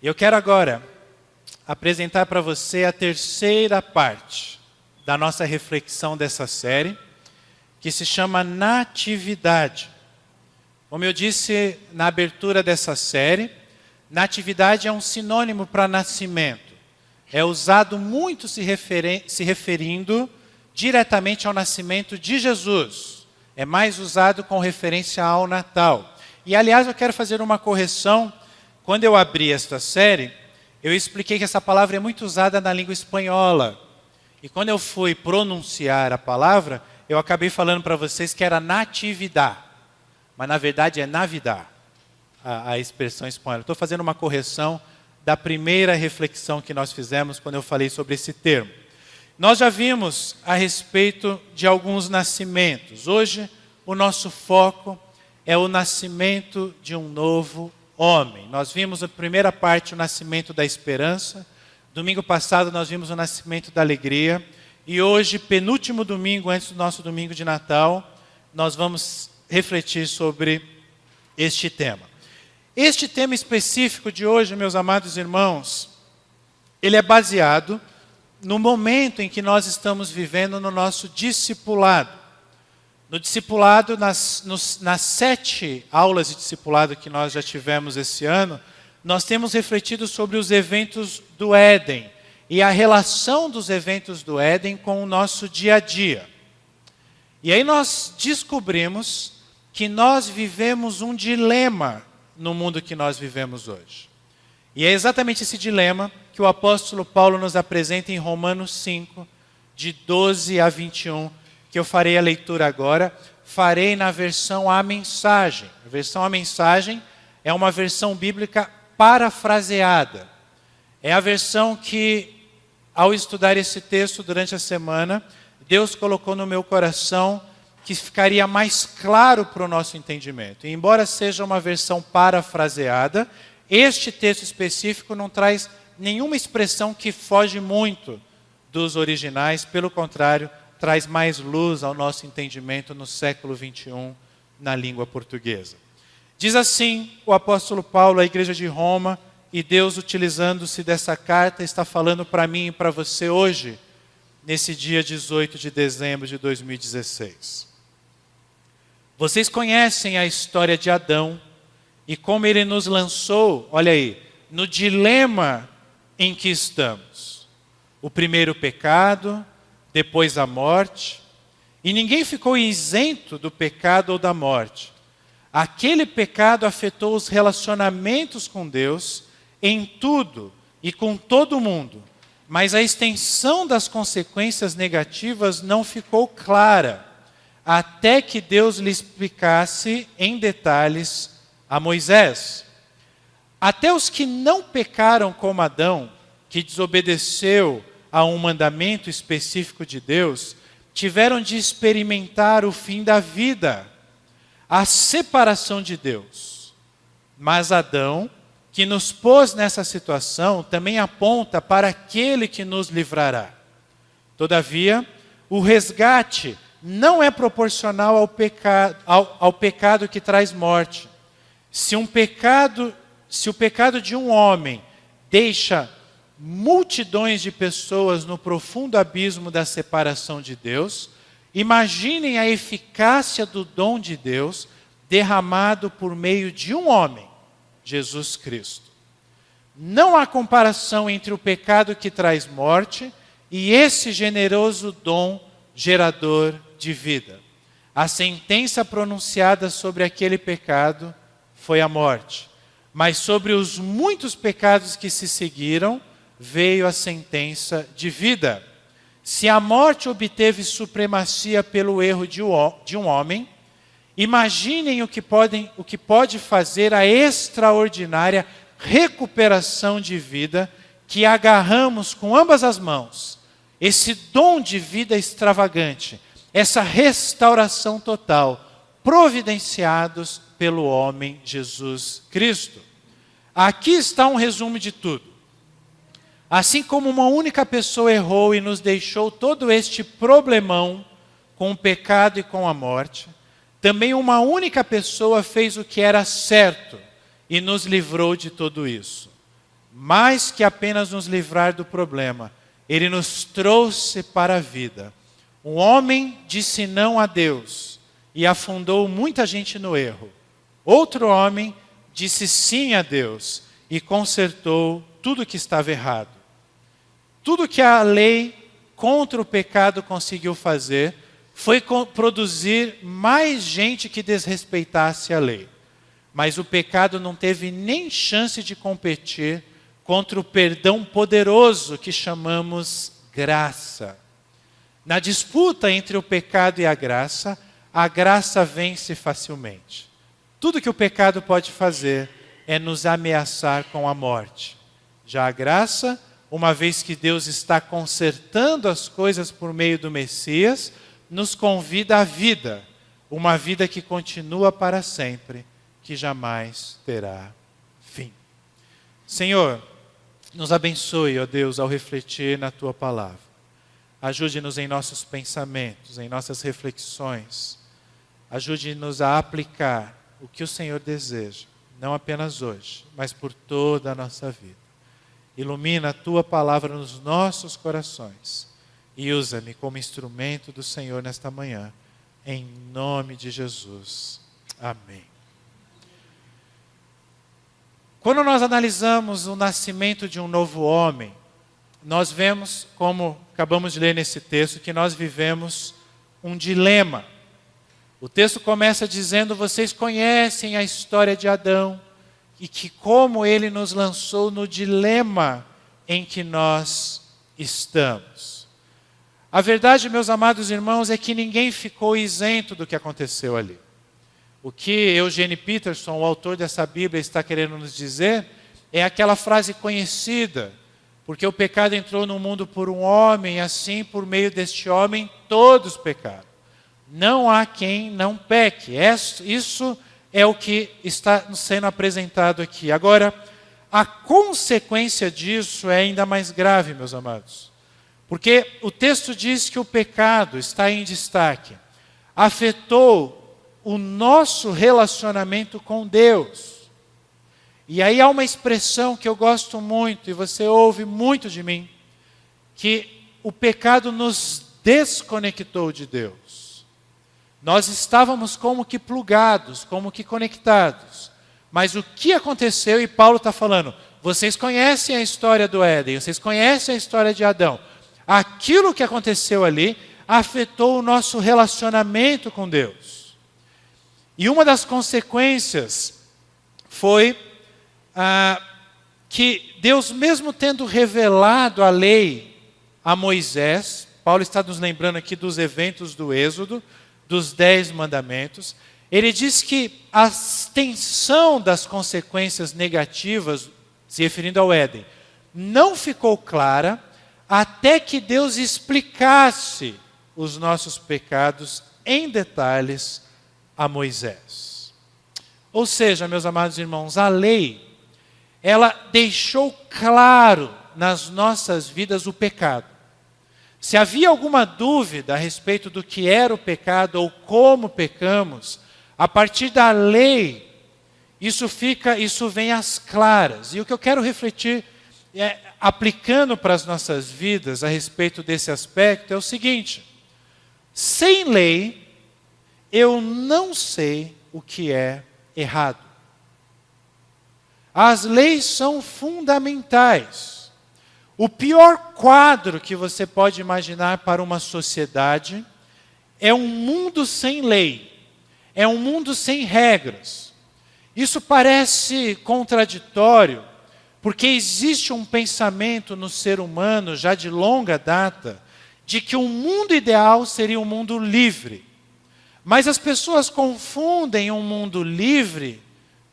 Eu quero agora apresentar para você a terceira parte da nossa reflexão dessa série, que se chama Natividade. Como eu disse na abertura dessa série, natividade é um sinônimo para nascimento. É usado muito se referindo diretamente ao nascimento de Jesus. É mais usado com referência ao Natal. E, aliás, eu quero fazer uma correção. Quando eu abri esta série, eu expliquei que essa palavra é muito usada na língua espanhola. E quando eu fui pronunciar a palavra, eu acabei falando para vocês que era natividade. Mas, na verdade, é navidad, a expressão espanhola. Estou fazendo uma correção da primeira reflexão que nós fizemos quando eu falei sobre esse termo. Nós já vimos a respeito de alguns nascimentos. Hoje, o nosso foco é o nascimento de um novo homem. Nós vimos na primeira parte o nascimento da esperança. Domingo passado nós vimos o nascimento da alegria. E hoje, penúltimo domingo, antes do nosso domingo de Natal, nós vamos refletir sobre este tema. Este tema específico de hoje, meus amados irmãos, ele é baseado no momento em que nós estamos vivendo no nosso discipulado. No discipulado, nas 7 aulas de discipulado que nós já tivemos esse ano, nós temos refletido sobre os eventos do Éden e a relação dos eventos do Éden com o nosso dia a dia. E aí nós descobrimos que nós vivemos um dilema no mundo que nós vivemos hoje. E é exatamente esse dilema que o apóstolo Paulo nos apresenta em Romanos 5, de 12 a 21, que eu farei a leitura agora. Farei na versão A Mensagem. A versão A Mensagem é uma versão bíblica parafraseada. É a versão que, ao estudar esse texto durante a semana, Deus colocou no meu coração que ficaria mais claro para o nosso entendimento. E embora seja uma versão parafraseada, este texto específico não traz nenhuma expressão que foge muito dos originais, pelo contrário, traz mais luz ao nosso entendimento no século 21 na língua portuguesa. Diz assim o apóstolo Paulo à igreja de Roma, e Deus, utilizando-se dessa carta, está falando para mim e para você hoje, nesse dia 18 de dezembro de 2016. Vocês conhecem a história de Adão e como ele nos lançou, olha aí, no dilema em que estamos. O primeiro pecado, depois a morte, e ninguém ficou isento do pecado ou da morte. Aquele pecado afetou os relacionamentos com Deus em tudo e com todo mundo, mas a extensão das consequências negativas não ficou clara, até que Deus lhe explicasse em detalhes a Moisés. Até os que não pecaram como Adão, que desobedeceu a um mandamento específico de Deus, tiveram de experimentar o fim da vida, a separação de Deus. Mas Adão, que nos pôs nessa situação, também aponta para aquele que nos livrará. Todavia, o resgate não é proporcional ao pecado que traz morte. Se o pecado de um homem deixa multidões de pessoas no profundo abismo da separação de Deus, imaginem a eficácia do dom de Deus derramado por meio de um homem, Jesus Cristo. Não há comparação entre o pecado que traz morte e esse generoso dom gerador de vida. A sentença pronunciada sobre aquele pecado foi a morte, mas sobre os muitos pecados que se seguiram, veio a sentença de vida. Se a morte obteve supremacia pelo erro de um homem, imaginem o que pode fazer a extraordinária recuperação de vida que agarramos com ambas as mãos. Esse dom de vida extravagante, essa restauração total, providenciados pelo homem Jesus Cristo. Aqui está um resumo de tudo. Assim como uma única pessoa errou e nos deixou todo este problemão com o pecado e com a morte, também uma única pessoa fez o que era certo e nos livrou de tudo isso. mais que apenas nos livrar do problema, Ele nos trouxe para a vida. Um homem disse não a Deus e afundou muita gente no erro. Outro homem disse sim a Deus e consertou tudo que estava errado. Tudo que a lei contra o pecado conseguiu fazer foi produzir mais gente que desrespeitasse a lei. Mas o pecado não teve nem chance de competir contra o perdão poderoso que chamamos graça. Na disputa entre o pecado e a graça vence facilmente. Tudo que o pecado pode fazer é nos ameaçar com a morte. Já a graça, uma vez que Deus está consertando as coisas por meio do Messias, nos convida à vida, uma vida que continua para sempre, que jamais terá fim. Senhor, nos abençoe, ó Deus, ao refletir na Tua palavra. Ajude-nos em nossos pensamentos, em nossas reflexões. Ajude-nos a aplicar o que o Senhor deseja, não apenas hoje, mas por toda a nossa vida. Ilumina a Tua palavra nos nossos corações e usa-me como instrumento do Senhor nesta manhã, em nome de Jesus. Amém. Quando nós analisamos o nascimento de um novo homem, nós vemos, como acabamos de ler nesse texto, que nós vivemos um dilema. O texto começa dizendo: vocês conhecem a história de Adão e que como ele nos lançou no dilema em que nós estamos. A verdade, meus amados irmãos, é que ninguém ficou isento do que aconteceu ali. O que Eugene Peterson, o autor dessa Bíblia, está querendo nos dizer é aquela frase conhecida: porque o pecado entrou no mundo por um homem, e assim por meio deste homem todos pecaram. Não há quem não peque. Isso é o que está sendo apresentado aqui. Agora, a consequência disso é ainda mais grave, meus amados. Porque o texto diz que o pecado está em destaque. Afetou o nosso relacionamento com Deus. E aí há uma expressão que eu gosto muito, e você ouve muito de mim, que o pecado nos desconectou de Deus. Nós estávamos como que plugados, como que conectados. Mas o que aconteceu, e Paulo está falando, vocês conhecem a história do Éden, vocês conhecem a história de Adão. Aquilo que aconteceu ali afetou o nosso relacionamento com Deus. E uma das consequências foi que Deus, mesmo tendo revelado a lei a Moisés, Paulo está nos lembrando aqui dos eventos do Êxodo, dos 10 mandamentos, ele diz que a extensão das consequências negativas, se referindo ao Éden, não ficou clara até que Deus explicasse os nossos pecados em detalhes a Moisés. Ou seja, meus amados irmãos, a lei, ela deixou claro nas nossas vidas o pecado. Se havia alguma dúvida a respeito do que era o pecado ou como pecamos, a partir da lei, isso vem às claras. E o que eu quero refletir, aplicando para as nossas vidas a respeito desse aspecto, é o seguinte: sem lei, eu não sei o que é errado. As leis são fundamentais. O pior quadro que você pode imaginar para uma sociedade é um mundo sem lei, é um mundo sem regras. Isso parece contraditório, porque existe um pensamento no ser humano, já de longa data, de que o mundo ideal seria um mundo livre. Mas as pessoas confundem um mundo livre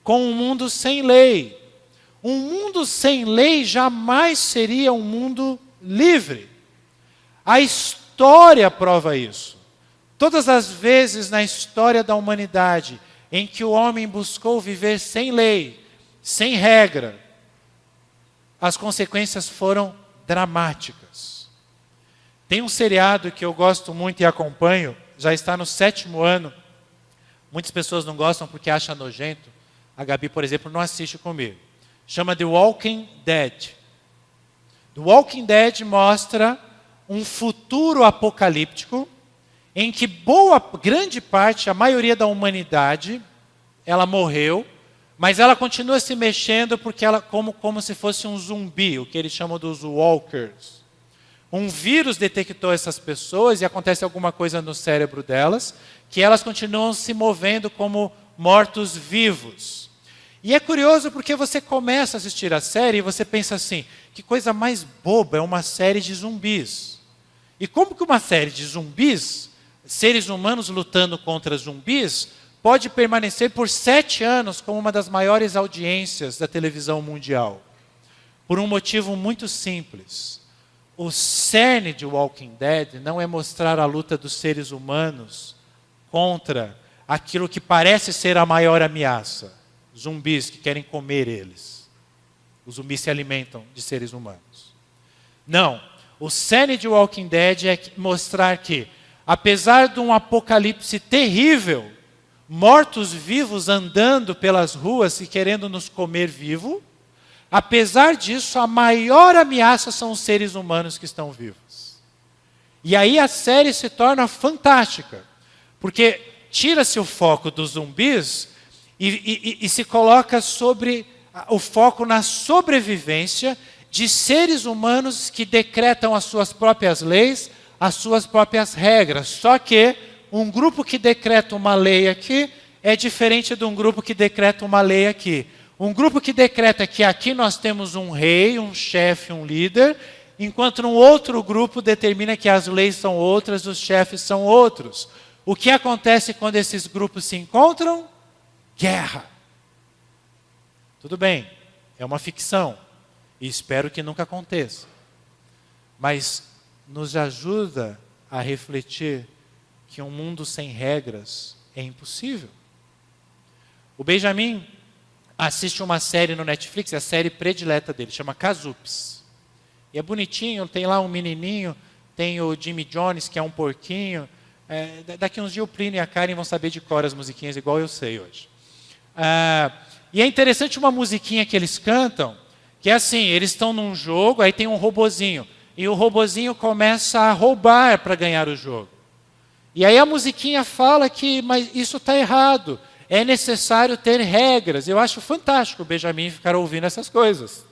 com um mundo sem lei. Um mundo sem lei jamais seria um mundo livre. A história prova isso. Todas as vezes na história da humanidade em que o homem buscou viver sem lei, sem regra, as consequências foram dramáticas. Tem um seriado que eu gosto muito e acompanho, já está no 7º ano. Muitas pessoas não gostam porque acham nojento. A Gabi, por exemplo, não assiste comigo. Chama The Walking Dead. The Walking Dead mostra um futuro apocalíptico em que grande parte, a maioria da humanidade, ela morreu, mas ela continua se mexendo porque ela como se fosse um zumbi, o que eles chamam dos walkers. Um vírus detectou essas pessoas e acontece alguma coisa no cérebro delas, que elas continuam se movendo como mortos-vivos. E é curioso porque você começa a assistir a série e você pensa assim, que coisa mais boba, é uma série de zumbis. E como que uma série de zumbis, seres humanos lutando contra zumbis, pode permanecer por 7 anos como uma das maiores audiências da televisão mundial? Por um motivo muito simples. O cerne de Walking Dead não é mostrar a luta dos seres humanos contra aquilo que parece ser a maior ameaça. Zumbis que querem comer eles. Os zumbis se alimentam de seres humanos. Não. O cerne de Walking Dead é mostrar que, apesar de um apocalipse terrível, mortos-vivos andando pelas ruas e querendo nos comer vivo, apesar disso, a maior ameaça são os seres humanos que estão vivos. E aí a série se torna fantástica, porque tira-se o foco dos zumbis e se coloca sobre o foco na sobrevivência de seres humanos que decretam as suas próprias leis, as suas próprias regras. Só que um grupo que decreta uma lei aqui é diferente de um grupo que decreta uma lei aqui. Um grupo que decreta que aqui nós temos um rei, um chefe, um líder, enquanto um outro grupo determina que as leis são outras, os chefes são outros. O que acontece quando esses grupos se encontram? Guerra. Tudo bem, é uma ficção, e espero que nunca aconteça. Mas nos ajuda a refletir que um mundo sem regras é impossível. O Benjamin assiste uma série no Netflix, é a série predileta dele, chama Cazoops. E é bonitinho, tem lá um menininho, tem o Jimmy Jones, que é um porquinho. Daqui uns dias o Plínio e a Karen vão saber de cor as musiquinhas, igual eu sei hoje. E é interessante uma musiquinha que eles cantam, que é assim, eles estão num jogo, aí tem um robozinho, e o robozinho começa a roubar para ganhar o jogo. E aí a musiquinha fala que, mas isso está errado, é necessário ter regras. Eu acho fantástico o Benjamin ficar ouvindo essas coisas.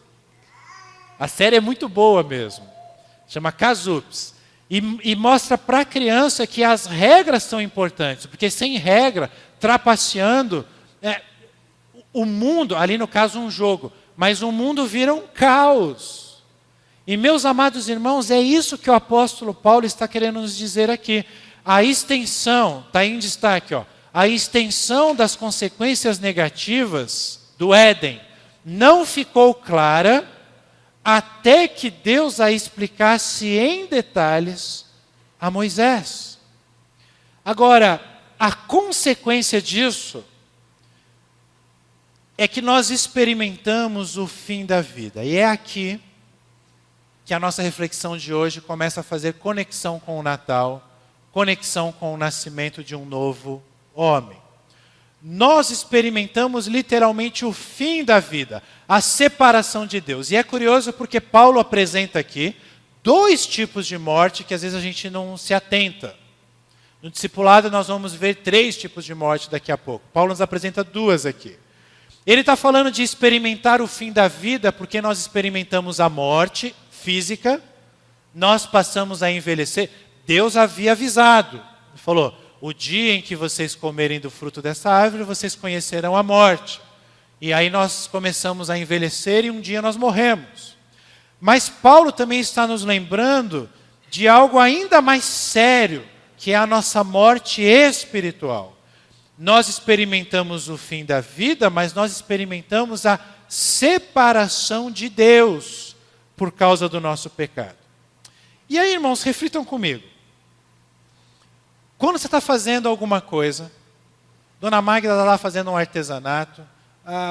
A série é muito boa mesmo, chama Cazoops. E mostra para a criança que as regras são importantes, porque sem regra, trapaceando, o mundo, ali no caso um jogo, mas o mundo vira um caos. E meus amados irmãos, é isso que o apóstolo Paulo está querendo nos dizer aqui. A extensão, está em destaque, a extensão das consequências negativas do Éden não ficou clara até que Deus a explicasse em detalhes a Moisés. Agora, a consequência disso é que nós experimentamos o fim da vida. E é aqui que a nossa reflexão de hoje começa a fazer conexão com o Natal, conexão com o nascimento de um novo homem. Nós experimentamos literalmente o fim da vida, a separação de Deus. E é curioso porque Paulo apresenta aqui 2 tipos de morte que às vezes a gente não se atenta. No discipulado nós vamos ver 3 tipos de morte daqui a pouco. Paulo nos apresenta 2 aqui. Ele está falando de experimentar o fim da vida porque nós experimentamos a morte física, nós passamos a envelhecer. Deus havia avisado, ele falou, o dia em que vocês comerem do fruto dessa árvore, vocês conhecerão a morte. E aí nós começamos a envelhecer e um dia nós morremos. Mas Paulo também está nos lembrando de algo ainda mais sério, que é a nossa morte espiritual. Nós experimentamos o fim da vida, mas nós experimentamos a separação de Deus por causa do nosso pecado. E aí, irmãos, reflitam comigo. Quando você está fazendo alguma coisa, Dona Magda está lá fazendo um artesanato,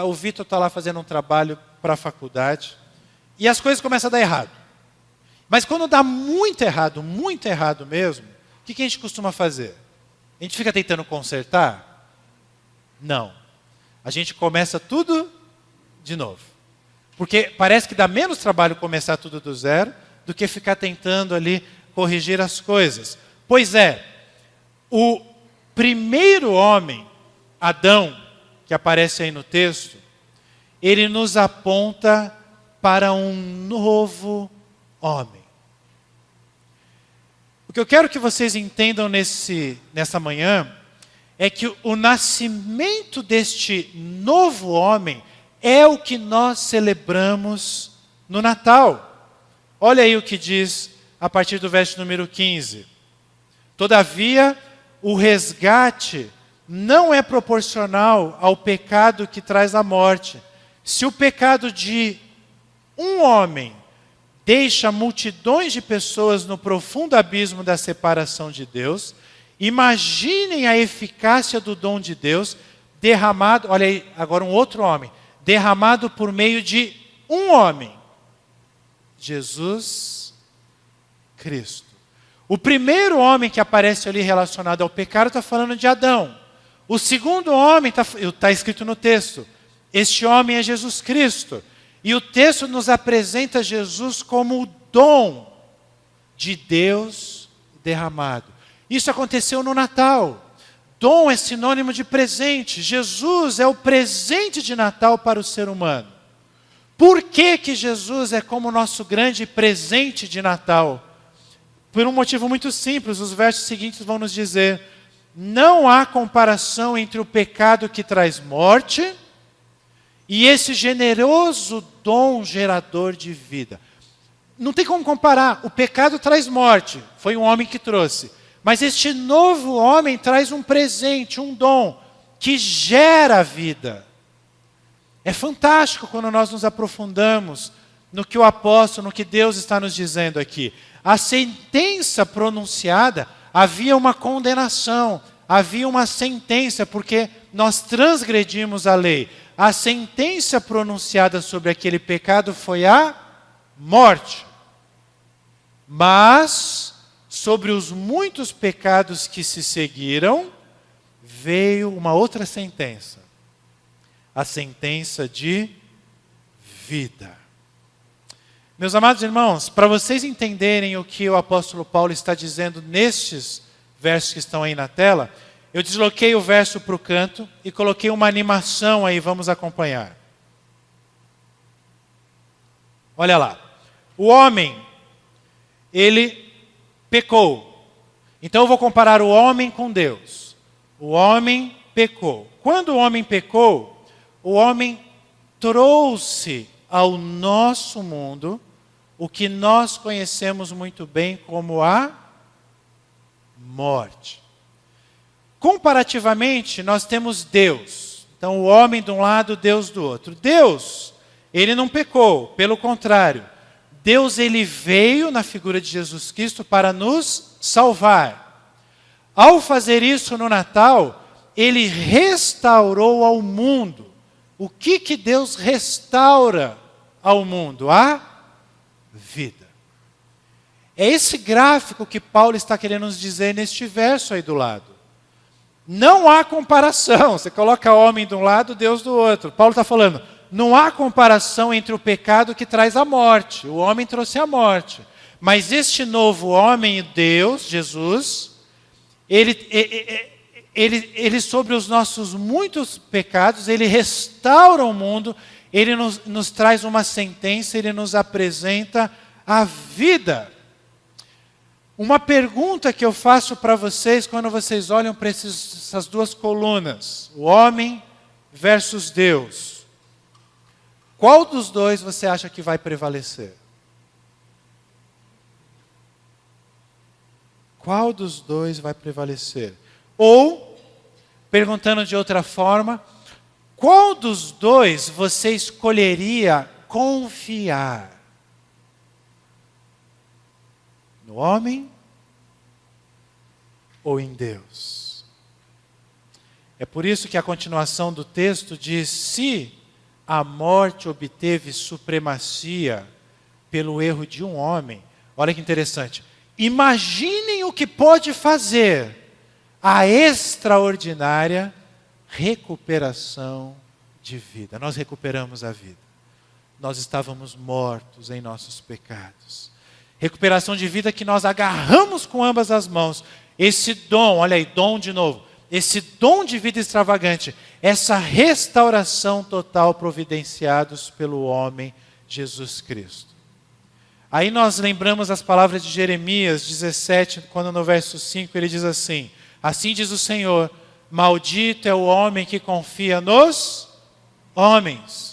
o Vitor está lá fazendo um trabalho para a faculdade, e as coisas começam a dar errado. Mas quando dá muito errado mesmo, o que a gente costuma fazer? A gente fica tentando consertar? Não. A gente começa tudo de novo. Porque parece que dá menos trabalho começar tudo do zero do que ficar tentando ali corrigir as coisas. Pois é, o primeiro homem, Adão, que aparece aí no texto, ele nos aponta para um novo homem. O que eu quero que vocês entendam nessa manhã é que o nascimento deste novo homem é o que nós celebramos no Natal. Olha aí o que diz a partir do verso número 15. Todavia, o resgate não é proporcional ao pecado que traz a morte. Se o pecado de um homem deixa multidões de pessoas no profundo abismo da separação de Deus, imaginem a eficácia do dom de Deus derramado, olha aí, agora um outro homem, derramado por meio de um homem, Jesus Cristo. O primeiro homem que aparece ali relacionado ao pecado está falando de Adão. O segundo homem está escrito no texto. Este homem é Jesus Cristo. E o texto nos apresenta Jesus como o dom de Deus derramado. Isso aconteceu no Natal. Dom é sinônimo de presente. Jesus é o presente de Natal para o ser humano. Por que que Jesus é como o nosso grande presente de Natal? Por um motivo muito simples, os versos seguintes vão nos dizer: não há comparação entre o pecado que traz morte e esse generoso dom gerador de vida. Não tem como comparar. O pecado traz morte, foi um homem que trouxe. Mas este novo homem traz um presente, um dom, que gera vida. É fantástico quando nós nos aprofundamos no que o apóstolo, no que Deus está nos dizendo aqui. A sentença pronunciada, havia uma condenação, havia uma sentença, porque nós transgredimos a lei. A sentença pronunciada sobre aquele pecado foi a morte. Mas, sobre os muitos pecados que se seguiram, veio uma outra sentença. A sentença de vida. Meus amados irmãos, para vocês entenderem o que o apóstolo Paulo está dizendo nestes versos que estão aí na tela, eu desloquei o verso para o canto e coloquei uma animação aí, vamos acompanhar. Olha lá. O homem, ele pecou. Então eu vou comparar o homem com Deus. O homem pecou. Quando o homem pecou, o homem trouxe ao nosso mundo o que nós conhecemos muito bem como a morte. Comparativamente, nós temos Deus. Então, o homem de um lado, Deus do outro. Deus, ele não pecou, pelo contrário. Deus, ele veio na figura de Jesus Cristo para nos salvar. Ao fazer isso no Natal, ele restaurou ao mundo. O que Deus restaura ao mundo? A vida. É esse gráfico que Paulo está querendo nos dizer neste verso aí do lado. Não há comparação. Você coloca homem de um lado, Deus do outro. Paulo está falando, não há comparação entre o pecado que traz a morte. O homem trouxe a morte. Mas este novo homem, Deus, Jesus, ele sobre os nossos muitos pecados, ele restaura o mundo, ele nos traz uma sentença, ele nos apresenta a vida. Uma pergunta que eu faço para vocês quando vocês olham para essas duas colunas, o homem versus Deus. Qual dos dois você acha que vai prevalecer? Qual dos dois vai prevalecer? Ou, perguntando de outra forma, qual dos dois você escolheria confiar? No homem ou em Deus? É por isso que a continuação do texto diz: se a morte obteve supremacia pelo erro de um homem, olha que interessante, imaginem o que pode fazer a extraordinária recuperação de vida. Nós recuperamos a vida. nós estávamos mortos em nossos pecados. Recuperação de vida que nós agarramos com ambas as mãos. Esse dom, olha aí, dom de novo. Esse dom de vida extravagante, essa restauração total providenciados pelo homem Jesus Cristo. Aí nós lembramos as palavras de Jeremias 17, quando no verso 5 ele diz assim: assim diz o Senhor, maldito é o homem que confia nos homens,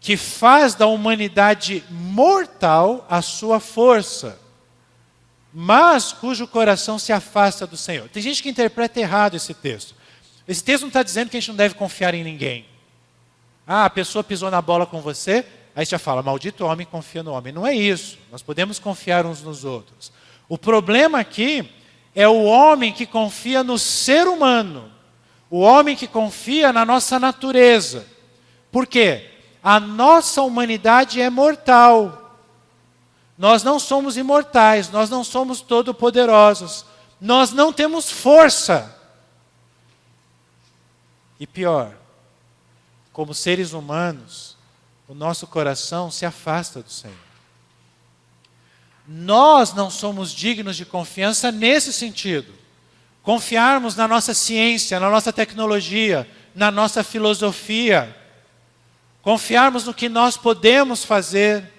que faz da humanidade mortal a sua força, mas cujo coração se afasta do Senhor. Tem gente que interpreta errado esse texto. Esse texto não está dizendo que a gente não deve confiar em ninguém. Ah, a pessoa pisou na bola com você, aí você já fala, maldito homem confia no homem. Não é isso. Nós podemos confiar uns nos outros. O problema aqui é o homem que confia no ser humano. O homem que confia na nossa natureza. Por quê? A nossa humanidade é mortal. Nós não somos imortais, nós não somos todo-poderosos. Nós não temos força. E pior, como seres humanos, o nosso coração se afasta do Senhor. Nós não somos dignos de confiança nesse sentido. Confiarmos na nossa ciência, na nossa tecnologia, na nossa filosofia. Confiarmos no que nós podemos fazer,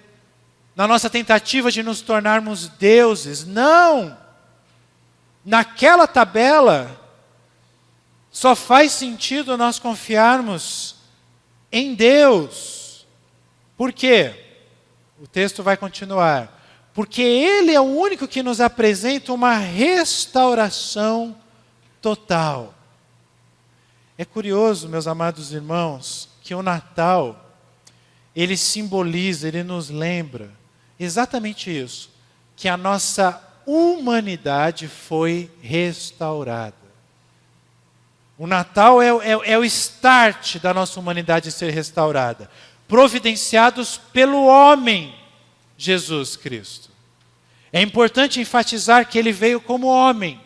na nossa tentativa de nos tornarmos deuses. Não! Naquela tabela, só faz sentido nós confiarmos em Deus. Por quê? O texto vai continuar. Porque Ele é o único que nos apresenta uma restauração total. É curioso, meus amados irmãos, que o Natal, ele simboliza, ele nos lembra exatamente isso, que a nossa humanidade foi restaurada. O Natal é o start da nossa humanidade ser restaurada, providenciados pelo homem Jesus Cristo. É importante enfatizar que ele veio como homem.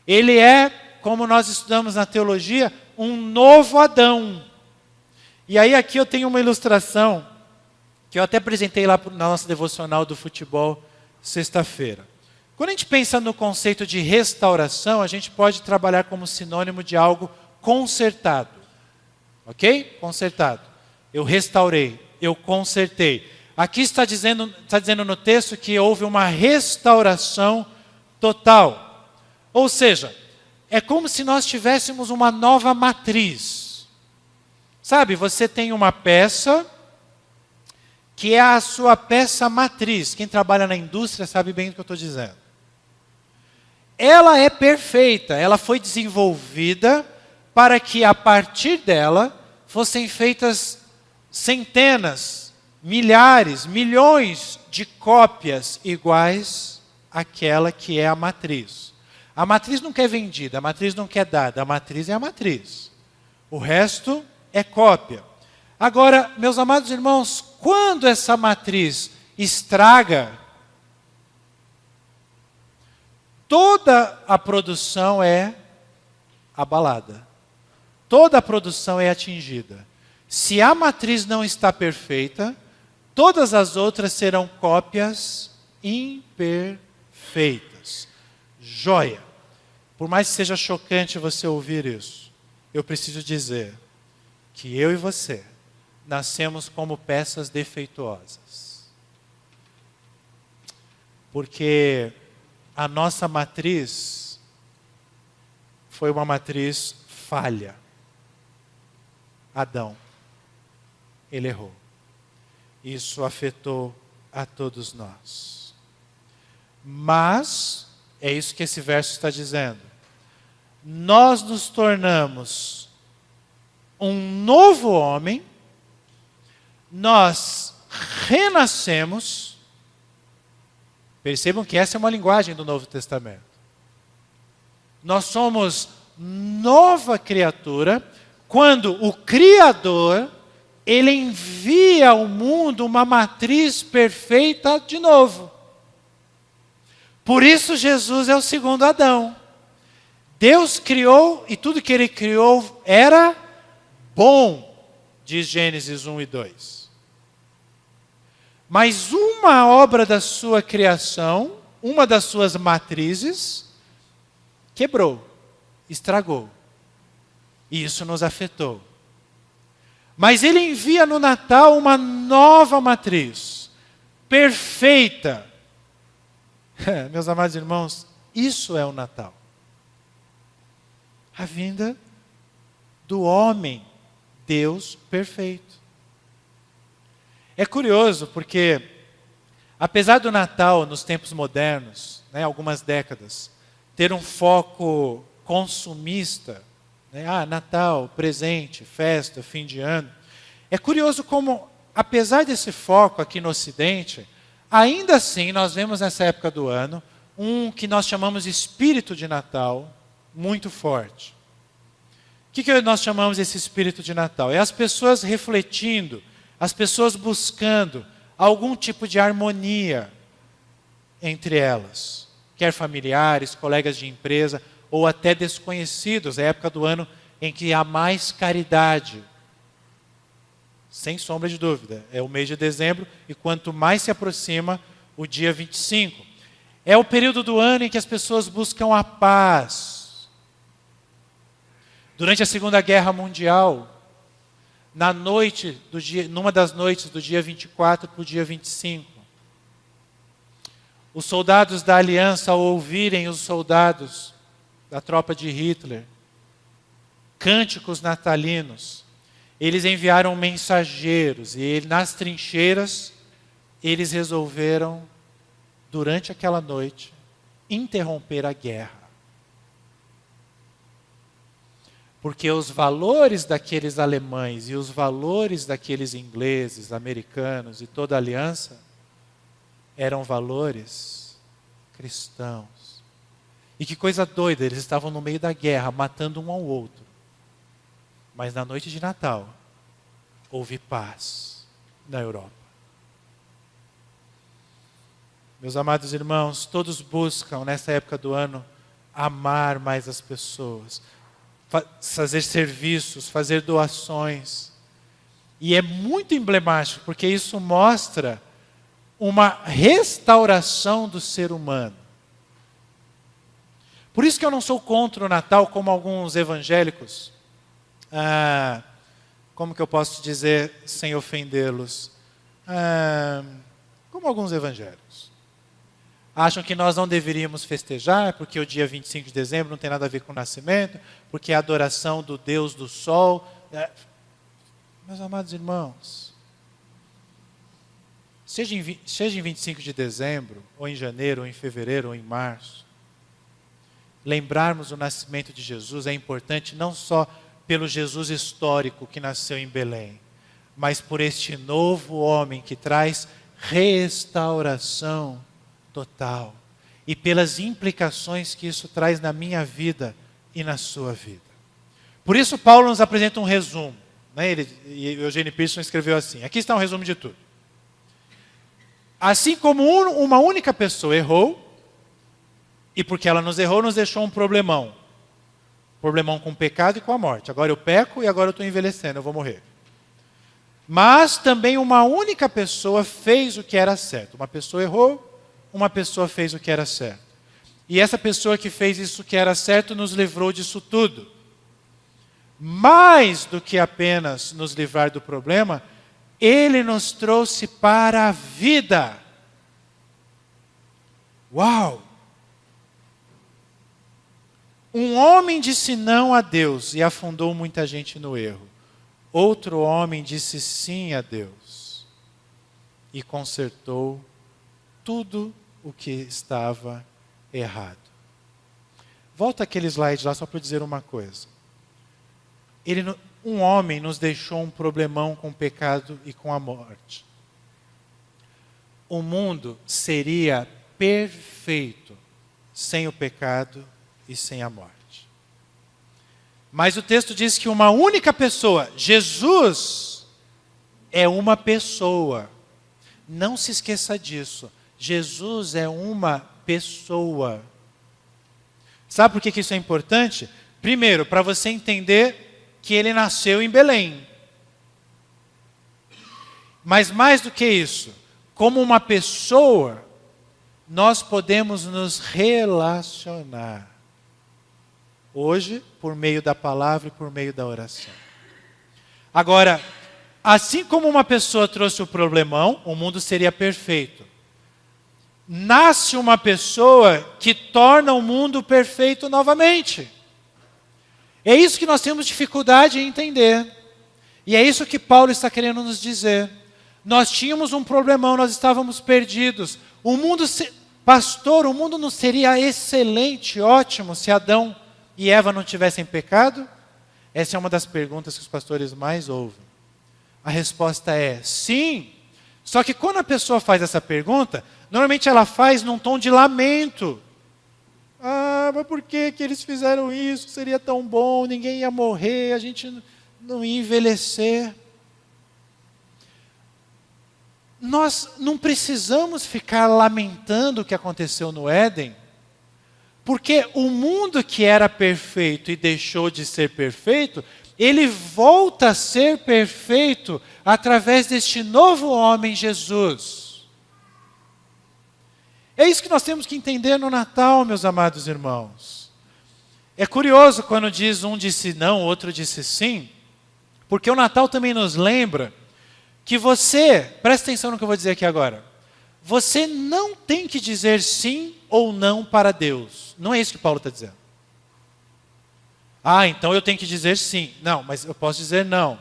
Ele é, como nós estudamos na teologia, um novo Adão. E aí aqui eu tenho uma ilustração, que eu até apresentei lá na nossa devocional do futebol, sexta-feira. Quando a gente pensa no conceito de restauração, a gente pode trabalhar como sinônimo de algo consertado. Ok? Consertado. Eu restaurei, eu consertei. Aqui está dizendo no texto que houve uma restauração total. Ou seja, é como se nós tivéssemos uma nova matriz. Sabe, você tem uma peça que é a sua peça matriz. Quem trabalha na indústria sabe bem o que eu estou dizendo. Ela é perfeita, ela foi desenvolvida para que a partir dela fossem feitas centenas, milhares, milhões de cópias iguais àquela que é a matriz. A matriz nunca é vendida, a matriz nunca é dada, a matriz é a matriz. O resto é cópia. Agora, meus amados irmãos, quando essa matriz estraga, toda a produção é abalada. Toda a produção é atingida. Se a matriz não está perfeita, todas as outras serão cópias imperfeitas. Joia. Por mais que seja chocante você ouvir isso, eu preciso dizer que eu e você nascemos como peças defeituosas. Porque a nossa matriz foi uma matriz falha. Adão, ele errou. Isso afetou a todos nós. Mas, é isso que esse verso está dizendo. Nós nos tornamos um novo homem, nós renascemos. Percebam que essa é uma linguagem do Novo Testamento. Nós somos nova criatura quando o Criador, ele envia ao mundo uma matriz perfeita de novo. Por isso Jesus é o segundo Adão. Deus criou e tudo que ele criou era bom. diz Gênesis 1 e 2. Mas uma obra da sua criação, uma das suas matrizes, quebrou, estragou. E isso nos afetou. Mas ele envia no Natal uma nova matriz, perfeita. Meus amados irmãos, isso é o Natal. A vinda do homem, Deus perfeito. É curioso porque, apesar do Natal nos tempos modernos, algumas décadas, ter um foco consumista, Natal, presente, festa, fim de ano. É curioso como, apesar desse foco aqui no Ocidente, ainda assim nós vemos nessa época do ano um que nós chamamos de espírito de Natal muito forte. O que nós chamamos esse espírito de Natal? É as pessoas refletindo, as pessoas buscando algum tipo de harmonia entre elas, quer familiares, colegas de empresa, ou até desconhecidos. É a época do ano em que há mais caridade. Sem sombra de dúvida. É o mês de dezembro e quanto mais se aproxima o dia 25. É o período do ano em que as pessoas buscam a paz. Durante a Segunda Guerra Mundial, numa das noites do dia 24 para o dia 25, os soldados da Aliança, ao ouvirem os soldados da tropa de Hitler, cânticos natalinos, eles enviaram mensageiros e nas trincheiras eles resolveram, durante aquela noite, interromper a guerra. Porque os valores daqueles alemães e os valores daqueles ingleses, americanos e toda a aliança eram valores cristãos. E que coisa doida, eles estavam no meio da guerra, matando um ao outro. Mas na noite de Natal, houve paz na Europa. Meus amados irmãos, todos buscam nessa época do ano amar mais as pessoas, fazer serviços, fazer doações. E é muito emblemático, porque isso mostra uma restauração do ser humano. Por isso que eu não sou contra o Natal, como alguns evangélicos. Como que eu posso dizer sem ofendê-los? Como alguns evangélicos. Acham que nós não deveríamos festejar, porque o dia 25 de dezembro não tem nada a ver com o nascimento, porque é a adoração do Deus do Sol. Meus amados irmãos, seja em 25 de dezembro, ou em janeiro, ou em fevereiro, ou em março, lembrarmos o nascimento de Jesus é importante não só pelo Jesus histórico que nasceu em Belém, mas por este novo homem que traz restauração total e pelas implicações que isso traz na minha vida e na sua vida. Por isso Paulo nos apresenta um resumo. E Eugene Peterson escreveu assim, aqui está um resumo de tudo. Assim como uma única pessoa errou, e porque ela nos errou, nos deixou um problemão. Problemão com o pecado e com a morte. Agora eu peco e agora eu estou envelhecendo, eu vou morrer. Mas também uma única pessoa fez o que era certo. Uma pessoa errou, uma pessoa fez o que era certo. E essa pessoa que fez isso que era certo nos livrou disso tudo. Mais do que apenas nos livrar do problema, ele nos trouxe para a vida. Uau! Um homem disse não a Deus e afundou muita gente no erro. Outro homem disse sim a Deus e consertou tudo o que estava errado. Volta aquele slide lá só para eu dizer uma coisa. Um homem nos deixou um problemão com o pecado e com a morte. O mundo seria perfeito sem o pecado e sem a morte. Mas o texto diz que uma única pessoa, Jesus, é uma pessoa. Não se esqueça disso. Jesus é uma pessoa. Sabe por que isso é importante? Primeiro, para você entender que ele nasceu em Belém. Mas mais do que isso, como uma pessoa, nós podemos nos relacionar. Hoje, por meio da palavra e por meio da oração. Agora, assim como uma pessoa trouxe o problemão, o mundo seria perfeito. Nasce uma pessoa que torna o mundo perfeito novamente. É isso que nós temos dificuldade em entender. E é isso que Paulo está querendo nos dizer. Nós tínhamos um problemão, nós estávamos perdidos. Pastor, o mundo não seria excelente, ótimo, se Adão e Eva não tivessem pecado? Essa é uma das perguntas que os pastores mais ouvem. A resposta é sim. Só que quando a pessoa faz essa pergunta, normalmente ela faz num tom de lamento. Ah, mas por que eles fizeram isso? Seria tão bom, ninguém ia morrer, a gente não ia envelhecer. Nós não precisamos ficar lamentando o que aconteceu no Éden, porque o mundo que era perfeito e deixou de ser perfeito, ele volta a ser perfeito através deste novo homem, Jesus. É isso que nós temos que entender no Natal, meus amados irmãos. É curioso quando um disse não, outro disse sim, porque o Natal também nos lembra que presta atenção no que eu vou dizer aqui agora, você não tem que dizer sim ou não para Deus. Não é isso que Paulo está dizendo. Ah, então eu tenho que dizer sim. Não, mas eu posso dizer não.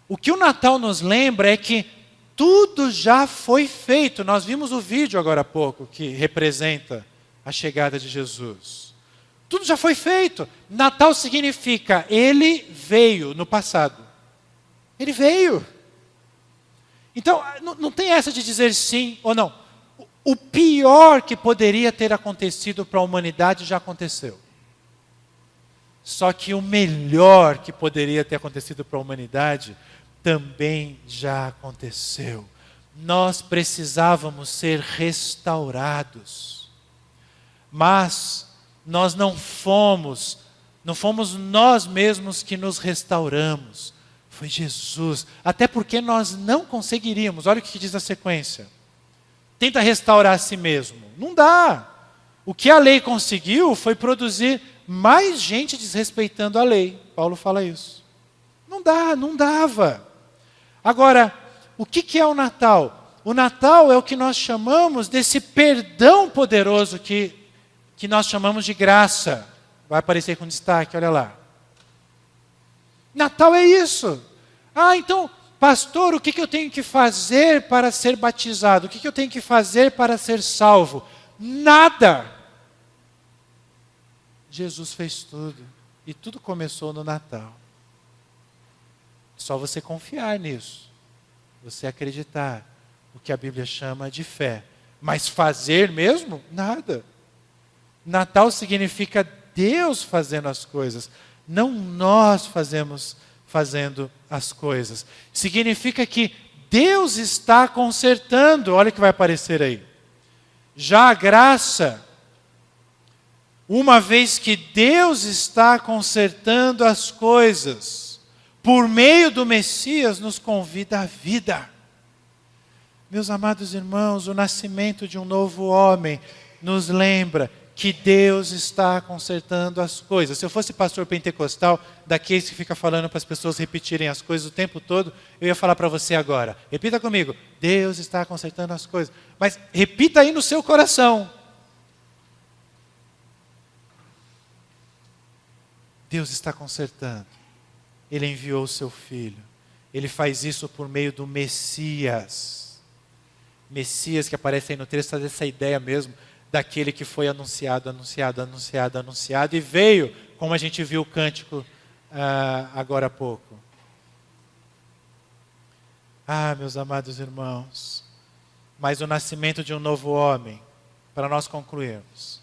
O que o Natal nos lembra é que tudo já foi feito. Nós vimos o vídeo agora há pouco que representa a chegada de Jesus. Tudo já foi feito. Natal significa ele veio no passado. Ele veio. Então, não tem essa de dizer sim ou não. O pior que poderia ter acontecido para a humanidade já aconteceu. Só que o melhor que poderia ter acontecido para a humanidade também já aconteceu. Nós precisávamos ser restaurados. Mas nós não fomos nós mesmos que nos restauramos. Foi Jesus. Até porque nós não conseguiríamos. Olha o que diz a sequência. Tenta restaurar a si mesmo. Não dá. O que a lei conseguiu foi produzir mais gente desrespeitando a lei. Paulo fala isso. Não dá, não dava. Agora, o que é o Natal? O Natal é o que nós chamamos desse perdão poderoso que nós chamamos de graça. Vai aparecer com destaque, olha lá. Natal é isso. Ah, então, pastor, o que eu tenho que fazer para ser batizado? O que eu tenho que fazer para ser salvo? Nada. Jesus fez tudo. E tudo começou no Natal. Só você confiar nisso. Você acreditar. O que a Bíblia chama de fé. Mas fazer mesmo? Nada. Natal significa Deus fazendo as coisas. Não nós fazendo as coisas. Significa que Deus está consertando. Olha o que vai aparecer aí. Já a graça, uma vez que Deus está consertando as coisas, por meio do Messias, nos convida à vida. Meus amados irmãos, o nascimento de um novo homem nos lembra que Deus está consertando as coisas. Se eu fosse pastor pentecostal, daqueles que fica falando para as pessoas repetirem as coisas o tempo todo, eu ia falar para você agora. Repita comigo. Deus está consertando as coisas. Mas repita aí no seu coração. Deus está consertando. Ele enviou o seu Filho. Ele faz isso por meio do Messias. Messias que aparece aí no texto, traz essa ideia mesmo daquele que foi anunciado e veio, como a gente viu o cântico agora há pouco. Ah, meus amados irmãos, mas o nascimento de um novo homem, para nós concluirmos,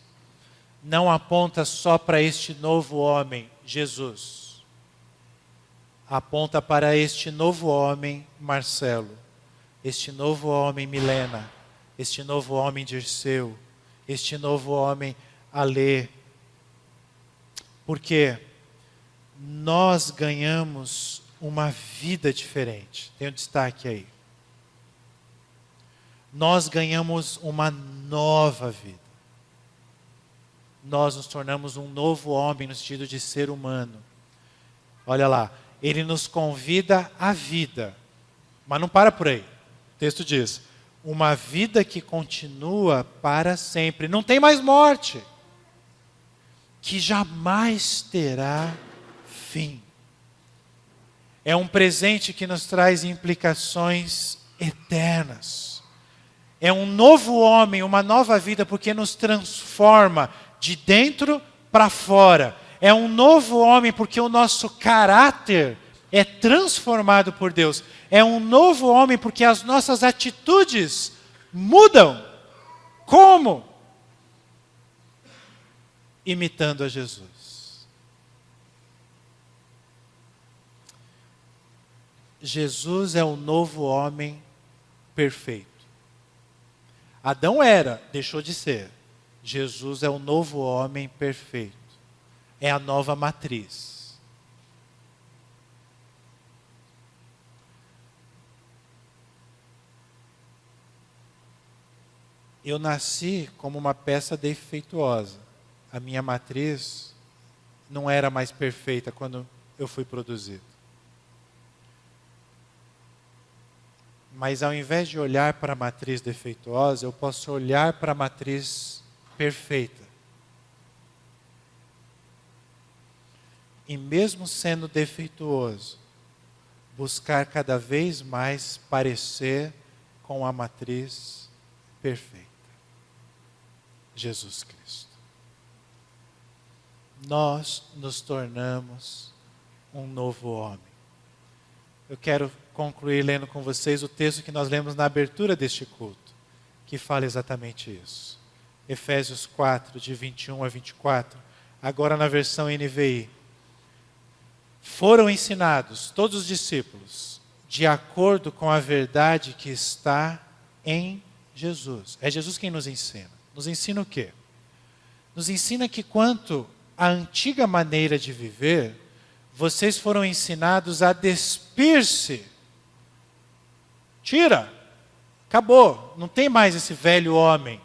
não aponta só para este novo homem, Jesus. Aponta para este novo homem, Marcelo, este novo homem, Milena, este novo homem, Dirceu, este novo homem, Alê. Porque nós ganhamos uma vida diferente. Tem um destaque aí. nós ganhamos uma nova vida. Nós nos tornamos um novo homem no sentido de ser humano. Olha lá, ele nos convida à vida, mas não para por aí. O texto diz, uma vida que continua para sempre. Não tem mais morte, que jamais terá fim. É um presente que nos traz implicações eternas. É um novo homem, uma nova vida, porque nos transforma de dentro para fora. É um novo homem, porque o nosso caráter é transformado por Deus. É um novo homem, porque as nossas atitudes mudam. Como? Imitando a Jesus. Jesus é o novo homem perfeito. Adão era, deixou de ser. Jesus é o novo homem perfeito. É a nova matriz. Eu nasci como uma peça defeituosa. A minha matriz não era mais perfeita quando eu fui produzido. Mas ao invés de olhar para a matriz defeituosa, eu posso olhar para a matriz perfeita. E mesmo sendo defeituoso, buscar cada vez mais parecer com a matriz perfeita. Jesus Cristo. Nós nos tornamos um novo homem. Eu quero concluir lendo com vocês o texto que nós lemos na abertura deste culto, que fala exatamente isso. Efésios 4, de 21 a 24, agora na versão NVI. Foram ensinados, todos os discípulos, de acordo com a verdade que está em Jesus. É Jesus quem nos ensina. Nos ensina o quê? Nos ensina que quanto à antiga maneira de viver, vocês foram ensinados a despir-se. Tira, acabou, não tem mais esse velho homem.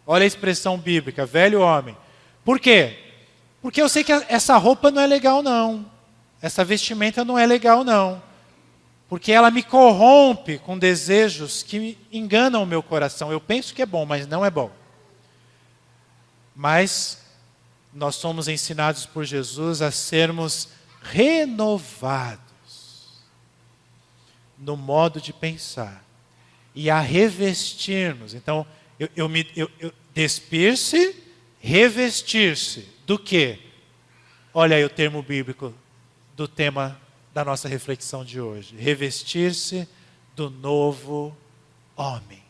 Olha a expressão bíblica, velho homem. Por quê? Porque eu sei que essa roupa não é legal não. Essa vestimenta não é legal não. Porque ela me corrompe com desejos que enganam o meu coração. Eu penso que é bom, mas não é bom. Mas nós somos ensinados por Jesus a sermos renovados no modo de pensar e a revestir-nos. Então, despir-se, revestir-se do quê? Olha aí o termo bíblico do tema da nossa reflexão de hoje. Revestir-se do novo homem.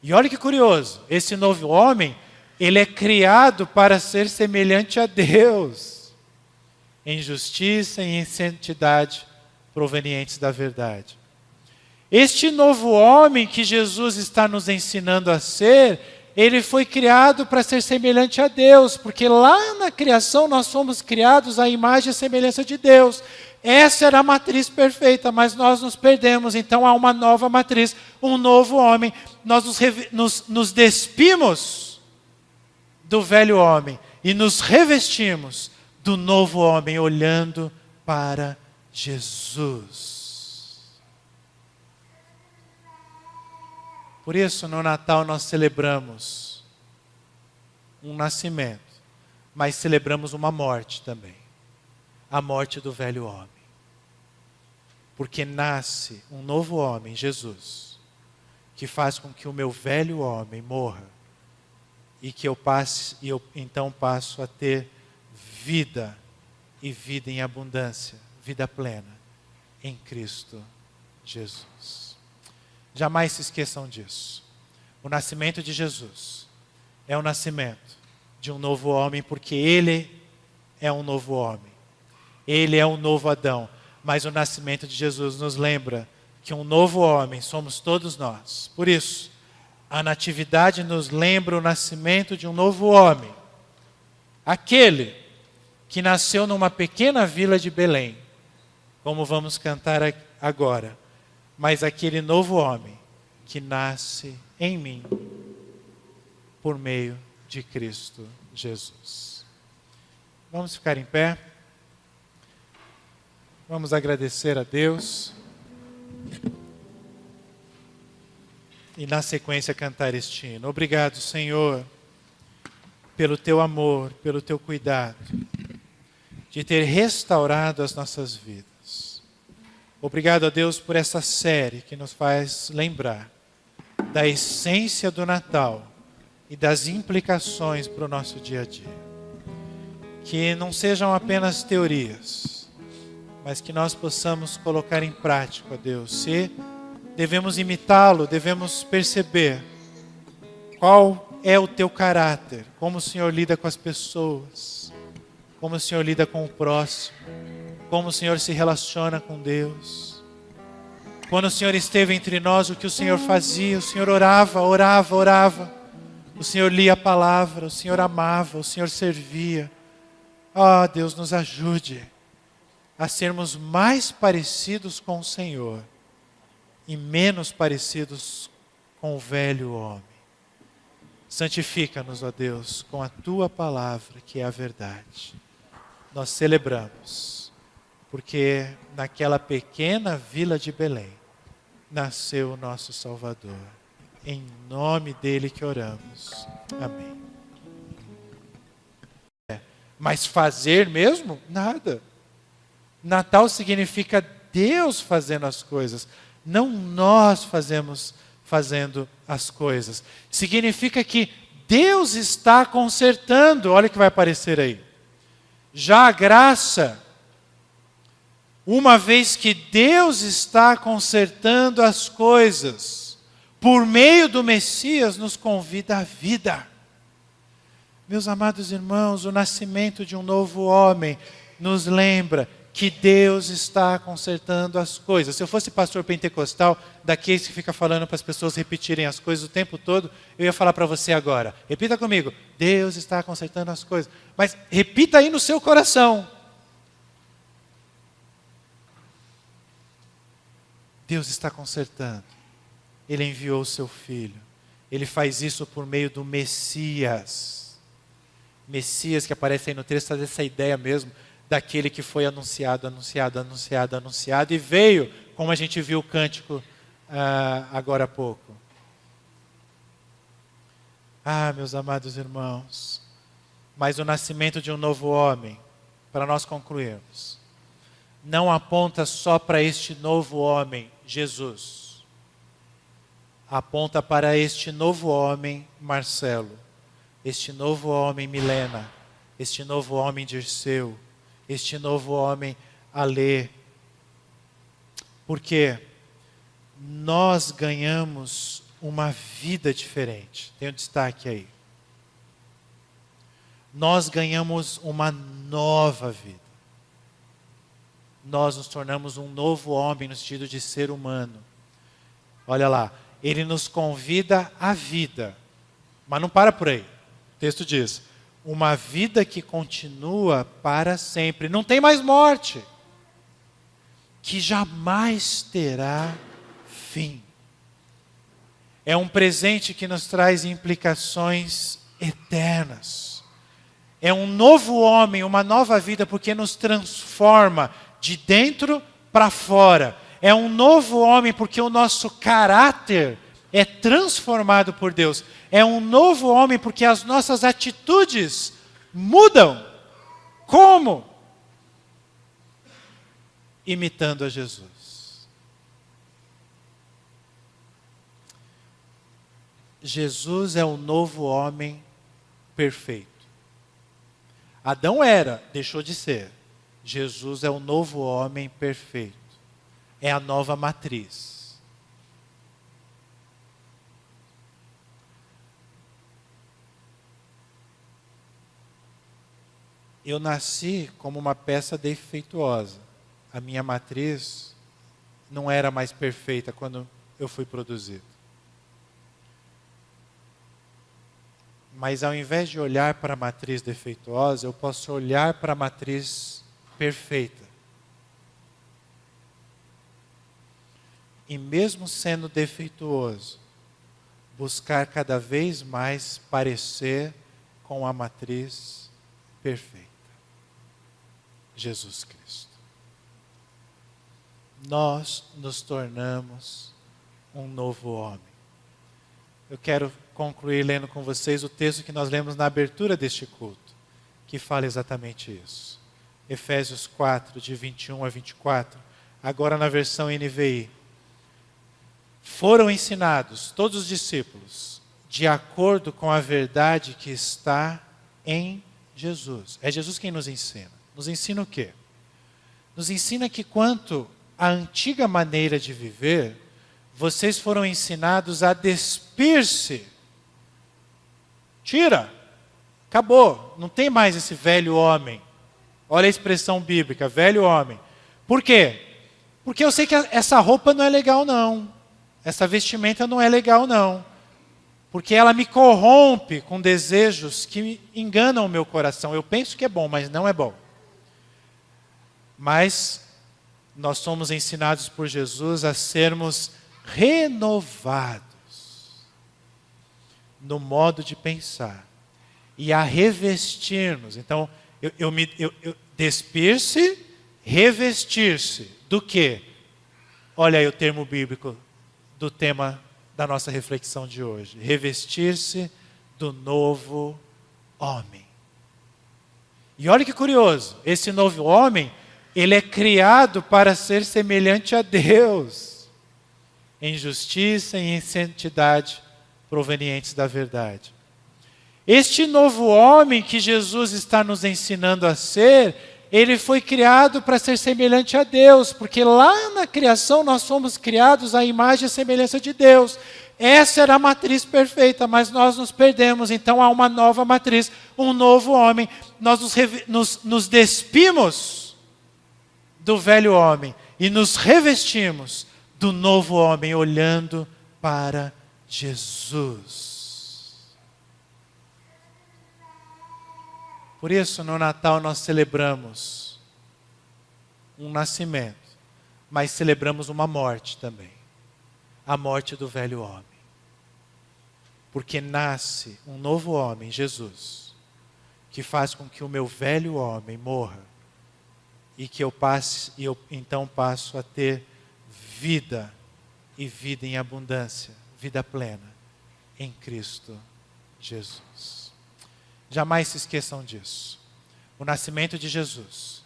E olha que curioso, esse novo homem, ele é criado para ser semelhante a Deus, em justiça e em santidade provenientes da verdade. Este novo homem que Jesus está nos ensinando a ser, ele foi criado para ser semelhante a Deus, porque lá na criação nós fomos criados à imagem e semelhança de Deus. Essa era a matriz perfeita, mas nós nos perdemos, então há uma nova matriz, um novo homem. Nós nos despimos do velho homem e nos revestimos do novo homem, olhando para Jesus. Por isso, no Natal nós celebramos um nascimento, mas celebramos uma morte também. A morte do velho homem. Porque nasce um novo homem, Jesus, que faz com que o meu velho homem morra e que eu então passo a ter vida e vida em abundância, vida plena em Cristo Jesus. Jamais se esqueçam disso. O nascimento de Jesus é o nascimento de um novo homem, porque Ele é um novo homem. Ele é um novo Adão. Mas o nascimento de Jesus nos lembra que um novo homem somos todos nós. Por isso, a natividade nos lembra o nascimento de um novo homem. Aquele que nasceu numa pequena vila de Belém, como vamos cantar agora. Mas aquele novo homem que nasce em mim por meio de Cristo Jesus. Vamos ficar em pé. Vamos agradecer a Deus. E na sequência cantar este hino. Obrigado, Senhor, pelo teu amor, pelo teu cuidado, de ter restaurado as nossas vidas. Obrigado a Deus por essa série que nos faz lembrar da essência do Natal e das implicações para o nosso dia a dia. Que não sejam apenas teorias, mas que nós possamos colocar em prática, ó Deus. Se devemos imitá-lo, devemos perceber qual é o teu caráter, como o Senhor lida com as pessoas, como o Senhor lida com o próximo, como o Senhor se relaciona com Deus. Quando o Senhor esteve entre nós, o que o Senhor fazia? O Senhor orava. O Senhor lia a palavra, o Senhor amava, o Senhor servia. Ah, Deus, nos ajude a sermos mais parecidos com o Senhor e menos parecidos com o velho homem. Santifica-nos, ó Deus, com a Tua palavra, que é a verdade. Nós celebramos, porque naquela pequena vila de Belém, nasceu o nosso Salvador. Em nome dele que oramos. Amém. Mas fazer mesmo? Nada. Natal significa Deus fazendo as coisas, não nós fazendo as coisas. Significa que Deus está consertando. Olha o que vai aparecer aí. Já a graça, uma vez que Deus está consertando as coisas, por meio do Messias, nos convida à vida. Meus amados irmãos, o nascimento de um novo homem nos lembra que Deus está consertando as coisas. Se eu fosse pastor pentecostal, daqueles que fica falando para as pessoas repetirem as coisas o tempo todo, eu ia falar para você agora. Repita comigo. Deus está consertando as coisas. Mas repita aí no seu coração. Deus está consertando. Ele enviou o seu Filho. Ele faz isso por meio do Messias. Messias que aparece aí no texto, traz essa ideia mesmo daquele que foi anunciado e veio, como a gente viu o cântico agora há pouco. Meus amados irmãos, mas o nascimento de um novo homem, para nós concluirmos, não aponta só para este novo homem, Jesus. Aponta para este novo homem, Marcelo, este novo homem, Milena, este novo homem, Dirceu, este novo homem, Alê. Porque nós ganhamos uma vida diferente. Tem um destaque aí. Nós ganhamos uma nova vida. Nós nos tornamos um novo homem no sentido de ser humano. Olha lá, ele nos convida à vida. Mas não para por aí. O texto diz, uma vida que continua para sempre. Não tem mais morte. Que jamais terá fim. É um presente que nos traz implicações eternas. É um novo homem, uma nova vida, porque nos transforma de dentro para fora. É um novo homem porque o nosso caráter é transformado por Deus. É um novo homem porque as nossas atitudes mudam. Como? Imitando a Jesus. Jesus é o novo homem perfeito. Adão era, deixou de ser. Jesus é o novo homem perfeito. É a nova matriz. Eu nasci como uma peça defeituosa. A minha matriz não era mais perfeita quando eu fui produzido. Mas ao invés de olhar para a matriz defeituosa, eu posso olhar para a matriz perfeita. e mesmo sendo defeituoso, buscar cada vez mais parecer com a matriz perfeita, Jesus Cristo. Nós nos tornamos um novo homem. Eu quero concluir lendo com vocês o texto que nós lemos na abertura deste culto, que fala exatamente isso. Efésios 4, de 21 a 24, agora na versão NVI. Foram ensinados, todos os discípulos, de acordo com a verdade que está em Jesus. É Jesus quem nos ensina. Nos ensina o quê? Nos ensina que quanto à antiga maneira de viver, vocês foram ensinados a despir-se. Tira, acabou, não tem mais esse velho homem. Olha a expressão bíblica, velho homem. Por quê? Porque eu sei que essa roupa não é legal não. Essa vestimenta não é legal não. Porque ela me corrompe com desejos que enganam o meu coração. Eu penso que é bom, mas não é bom. Mas nós somos ensinados por Jesus a sermos renovados no modo de pensar e a revestir-nos. Então, despir-se, revestir-se do quê? Olha aí o termo bíblico do tema da nossa reflexão de hoje. Revestir-se do novo homem. E olha que curioso, esse novo homem, ele é criado para ser semelhante a Deus, em justiça e em santidade provenientes da verdade. Este novo homem que Jesus está nos ensinando a ser, ele foi criado para ser semelhante a Deus, porque lá na criação nós fomos criados à imagem e semelhança de Deus. Essa era a matriz perfeita, mas nós nos perdemos, então há uma nova matriz, um novo homem. Nós nos despimos do velho homem e nos revestimos do novo homem, olhando para Jesus. Por isso, no Natal nós celebramos um nascimento, mas celebramos uma morte também. A morte do velho homem. Porque nasce um novo homem, Jesus, que faz com que o meu velho homem morra e que eu então passo a ter vida e vida em abundância, vida plena em Cristo Jesus. Jamais se esqueçam disso. O nascimento de Jesus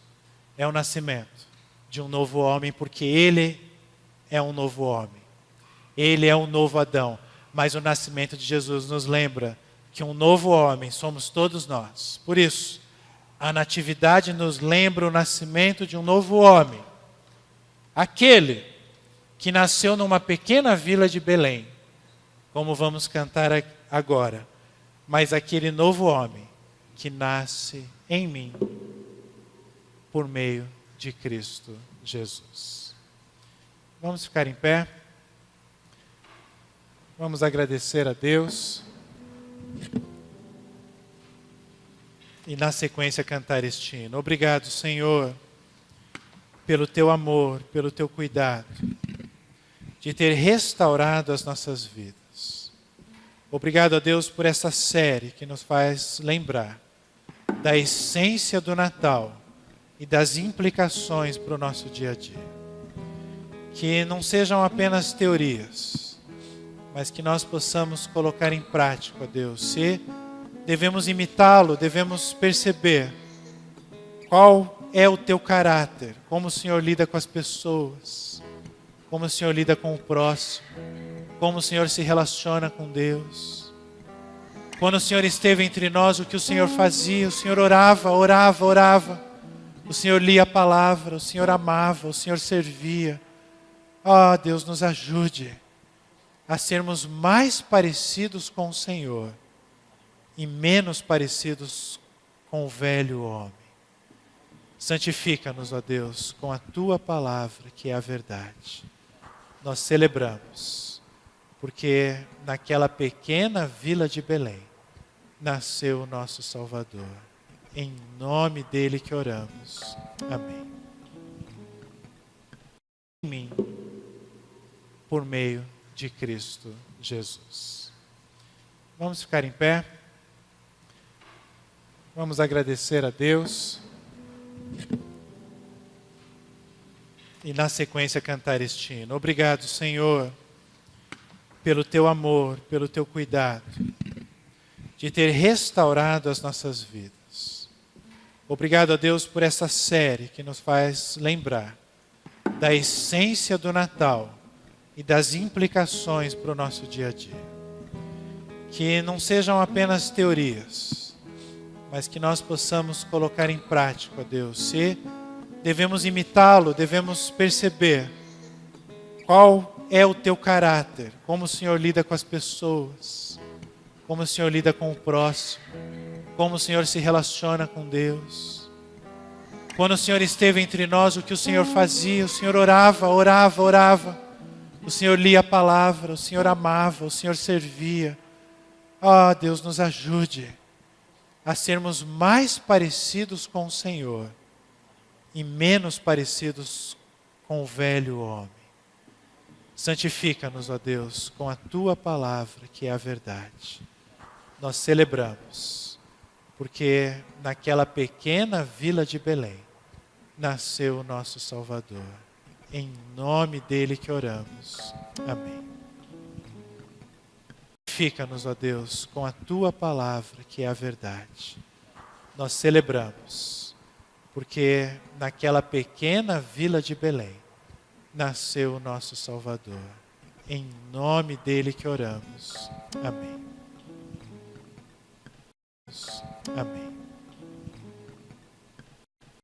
é o nascimento de um novo homem, porque Ele é um novo homem. Ele é um novo Adão. Mas o nascimento de Jesus nos lembra que um novo homem somos todos nós. Por isso, a natividade nos lembra o nascimento de um novo homem. Aquele que nasceu numa pequena vila de Belém, como vamos cantar agora. Mas aquele novo homem que nasce em mim por meio de Cristo Jesus. Vamos ficar em pé. Vamos agradecer a Deus. E na sequência cantar este hino. Obrigado, Senhor, pelo teu amor, pelo teu cuidado, de ter restaurado as nossas vidas. Obrigado a Deus por essa série que nos faz lembrar da essência do Natal e das implicações para o nosso dia a dia. Que não sejam apenas teorias, mas que nós possamos colocar em prática, Deus. Se devemos imitá-lo, devemos perceber qual é o teu caráter, como o Senhor lida com as pessoas, como o Senhor lida com o próximo, como o Senhor se relaciona com Deus. Quando o Senhor esteve entre nós, o que o Senhor fazia? O Senhor orava. O Senhor lia a palavra, o Senhor amava, o Senhor servia. Deus, nos ajude a sermos mais parecidos com o Senhor e menos parecidos com o velho homem. Santifica-nos, ó Deus, com a tua palavra, que é a verdade. Nós celebramos, porque naquela pequena vila de Belém nasceu o nosso Salvador. Em nome dele que oramos. Amém. Em mim por meio de Cristo Jesus. Vamos ficar em pé. Vamos agradecer a Deus. E na sequência cantar este hino. Obrigado, Senhor, pelo teu amor, pelo teu cuidado, de ter restaurado as nossas vidas. Obrigado a Deus por essa série que nos faz lembrar da essência do Natal e das implicações para o nosso dia a dia. Que não sejam apenas teorias, mas que nós possamos colocar em prática, ó Deus. Se devemos imitá-lo, devemos perceber qual é o teu caráter, como o Senhor lida com as pessoas, como o Senhor lida com o próximo, como o Senhor se relaciona com Deus. Quando o Senhor esteve entre nós, o que o Senhor fazia? O Senhor orava. O Senhor lia a palavra, o Senhor amava, o Senhor servia. Deus, nos ajude a sermos mais parecidos com o Senhor e menos parecidos com o velho homem. Santifica-nos, ó Deus, com a Tua palavra, que é a verdade. Nós celebramos, porque naquela pequena vila de Belém, nasceu o nosso Salvador. Em nome dele que oramos. Amém. Santifica-nos, ó Deus, com a Tua palavra, que é a verdade. Nós celebramos, porque naquela pequena vila de Belém, nasceu o nosso Salvador. Em nome dele que oramos. Amém. Amém.